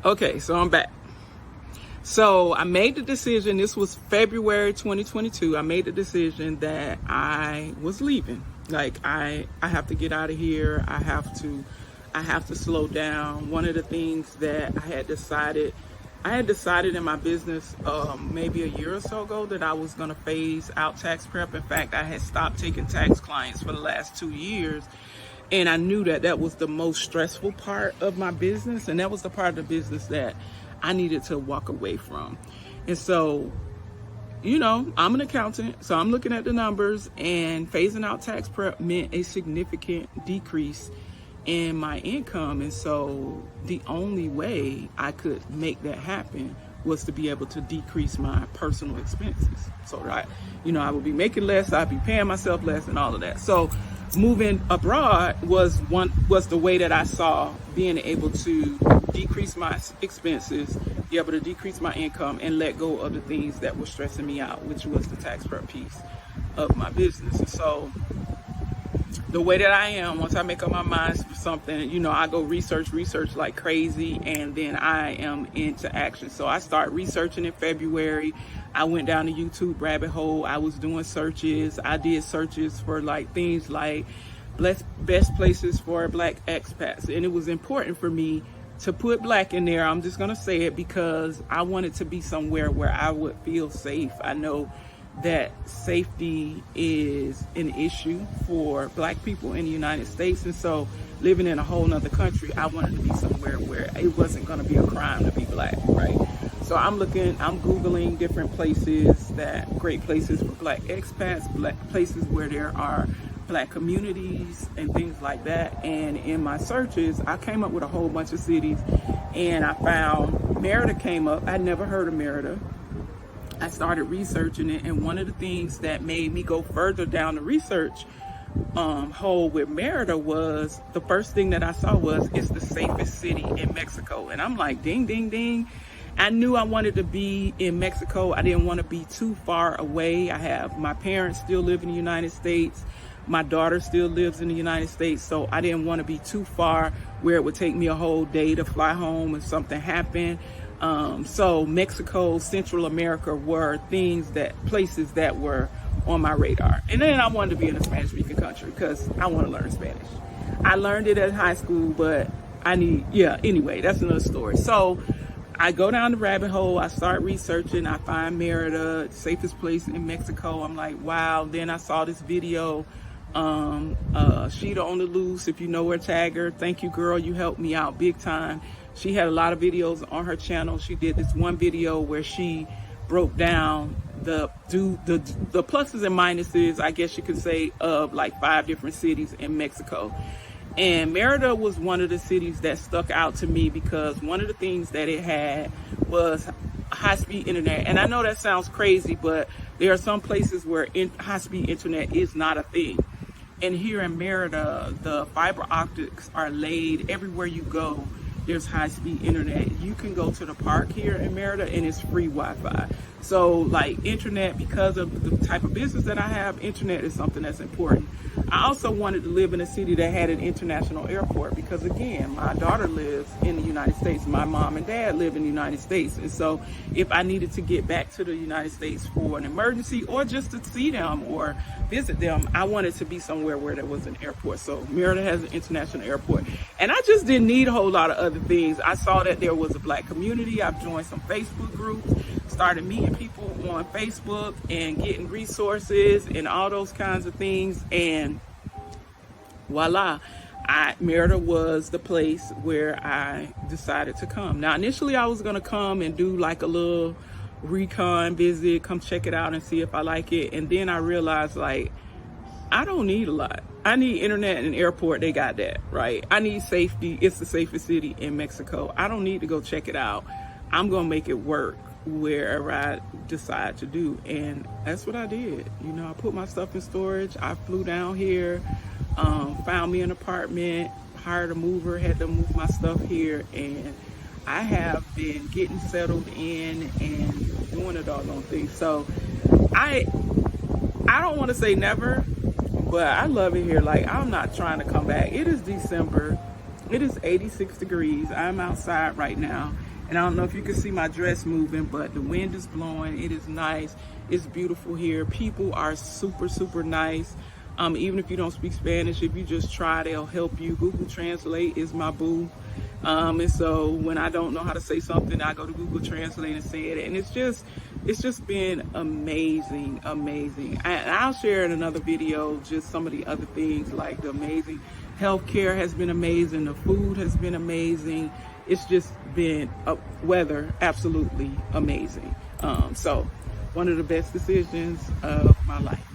Okay, so I'm back. So I made the decision, this was February 2022. I made the decision that I was leaving. Like I have to get out of here. I have to slow down. One of the things that I had decided in my business maybe a year or so ago that I was going to phase out tax prep. In fact, I had stopped taking tax clients for the last 2 years. And I knew that that was the most stressful part of my business. And that was the part of the business that I needed to walk away from. And so, I'm an accountant. So I'm looking at the numbers, and phasing out tax prep meant a significant decrease in my income. And so the only way I could make that happen was to be able to decrease my personal expenses. So that, I would be making less, I'd be paying myself less and all of that. So moving abroad was the way that I saw being able to decrease my expenses, be able to decrease my income, and let go of the things that were stressing me out, which was the tax prep piece of my business. And so the way that I am, once I make up my mind for something, I go research like crazy, and then I am into action. So I start researching in February. I went down the YouTube rabbit hole. I was doing searches. I did searches for things like best places for Black expats. And it was important for me to put Black in there. I'm just going to say it because I wanted to be somewhere where I would feel safe. I know that safety is an issue for Black people in the United States. And so living in a whole nother country, I wanted to be somewhere where it wasn't going to be a crime to be Black, right? So I'm Googling different places, great places for Black expats, Black places where there are Black communities and things like that. And in my searches, I came up with a whole bunch of cities, and I found Merida came up. I'd never heard of Merida. I started researching it, and one of the things that made me go further down the research hole with Merida was, the first thing that I saw was, it's the safest city in Mexico. And I'm like, ding, ding, ding. I knew I wanted to be in Mexico. I didn't want to be too far away. My parents still live in the United States. My daughter still lives in the United States. So I didn't want to be too far where it would take me a whole day to fly home if something happened. So Mexico, Central America were places that were on my radar. And then I wanted to be in a Spanish-speaking country because I want to learn Spanish. I learned it at high school, but anyway, that's another story. So I go down the rabbit hole, I start researching, I find Merida, safest place in Mexico. I'm like, wow. Then I saw this video, Sheeta on the Loose, if you know her, tag her. Thank you, girl, you helped me out big time. She had a lot of videos on her channel. She did this one video where she broke down the pluses and minuses, I guess you could say, of 5 different cities in Mexico. And Merida was one of the cities that stuck out to me because one of the things that it had was high-speed internet. And I know that sounds crazy, but there are some places where high-speed internet is not a thing. And here in Merida, the fiber optics are laid everywhere you go. There's high-speed internet. You can go to the park here in Merida and it's free Wi-Fi. So internet, because of the type of business that I have, internet is something that's important. I also wanted to live in a city that had an international airport because, again, my daughter lives in the United States. My mom and dad live in the United States. And so if I needed to get back to the United States for an emergency or just to see them or visit them, I wanted to be somewhere where there was an airport. So Merida has an international airport. And I just didn't need a whole lot of other things. I saw that there was a Black community. I've joined some Facebook groups, started meeting people on Facebook and getting resources and all those kinds of things. And voila, Merida was the place where I decided to come. Now, initially I was going to come and do a little recon visit, come check it out and see if I like it. And then I realized I don't need a lot. I need internet and airport. They got that, right? I need safety. It's the safest city in Mexico. I don't need to go check it out. I'm going to make it work wherever I decide to do. And that's what I did. I put my stuff in storage. I flew down here, found me an apartment, hired a mover, had to move my stuff here. And I have been getting settled in and doing a doggone thing. So I don't want to say never, but I love it here. I'm not trying to come back. It is December. It is 86 degrees. I'm outside right now. And I don't know if you can see my dress moving, but the wind is blowing. It is nice. It's beautiful here. People are super, super nice. Even if you don't speak Spanish, if you just try, they'll help you. Google Translate is my boo. And so when I don't know how to say something, I go to Google Translate and say it. And it's just been amazing, amazing. And I'll share in another video just some of the other things, like the amazing healthcare has been amazing. The food has been amazing. It's just been weather, absolutely amazing. So one of the best decisions of my life.